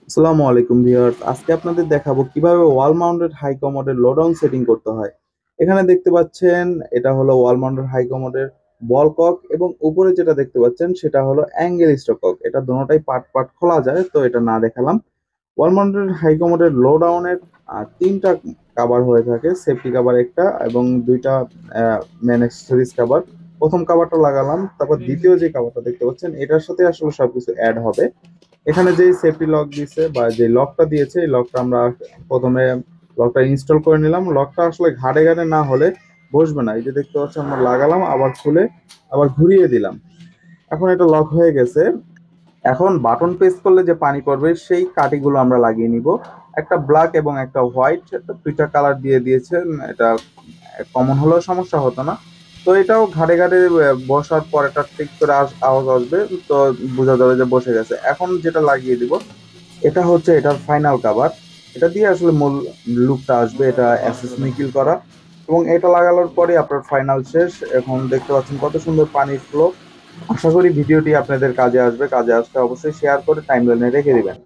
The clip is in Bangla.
আসসালামু আলাইকুম ভিউয়ার্স, আজকে আপনাদের দেখাবো কিভাবে ওয়াল মাউন্টেড হাই কমোডের লো ডাউন সেটিং করতে হয়। এখানে দেখতে পাচ্ছেন এটা হলো ওয়াল মাউন্টেড হাই কমোডের বল কক, এবং উপরে যেটা দেখতে পাচ্ছেন সেটা হলো অ্যাঙ্গেল স্টক কক। এটা দুটোটাই পার্ট পার্ট খোলা যায়, তো এটা না দেখালাম। ওয়াল মাউন্টেড হাই কমোডের লো ডাউনের তিনটা কাভার হয়ে থাকে, সেফটি কাভার একটা এবং দুইটা মেন অ্যাক্সেসরিজ কাভার। প্রথম কাভারটা লাগালাম, তারপর দ্বিতীয় যে কাভারটা দেখতে পাচ্ছেন এটার সাথে আসলে সবকিছু অ্যাড হবে। এখানে যে সেফটি লক দিয়েছে বা যে লকটা দিয়েছে, এই লকটা আমরা প্রথমে লকটা ইনস্টল করে নিলাম। লকটা আসলে ঘাড়ে ঘাড়ে না হলে বসবে না। এই যে দেখতে পাচ্ছি আমরা লাগালাম, আবার খুলে আবার ঘুরিয়ে দিলাম। এখন এটা লক হয়ে গেছে। এখন বাটন প্রেস করলে যে পানি পড়বে সেই কাঠিগুলো আমরা লাগিয়ে নিব। একটা ব্ল্যাক এবং একটা হোয়াইট, দুইটা কালার দিয়ে দিয়েছেন। এটা কমন হলেও সমস্যা হতো না। তো এটাও ঘাড়ে ঘাড়ে বসার পর একটা টিক করে আওয়াজ আসবে, তো বোঝা যাবে যে বসে গেছে। এখন যেটা লাগিয়ে দিব এটা হচ্ছে এটার ফাইনাল কাভার। এটা দিয়ে আসলে মূল লুকটা আসবে, এটা অ্যাসেস নিকিল করা। এবং এটা লাগানোর পরে আপনার ফাইনাল শেষ। এখন দেখতে পাচ্ছেন কত সুন্দর পানির ফ্লো। আশা করি ভিডিওটি আপনাদের কাজে আসবে। কাজে আসলে অবশ্যই শেয়ার করে টাইমলাইনে রেখে দিবেন।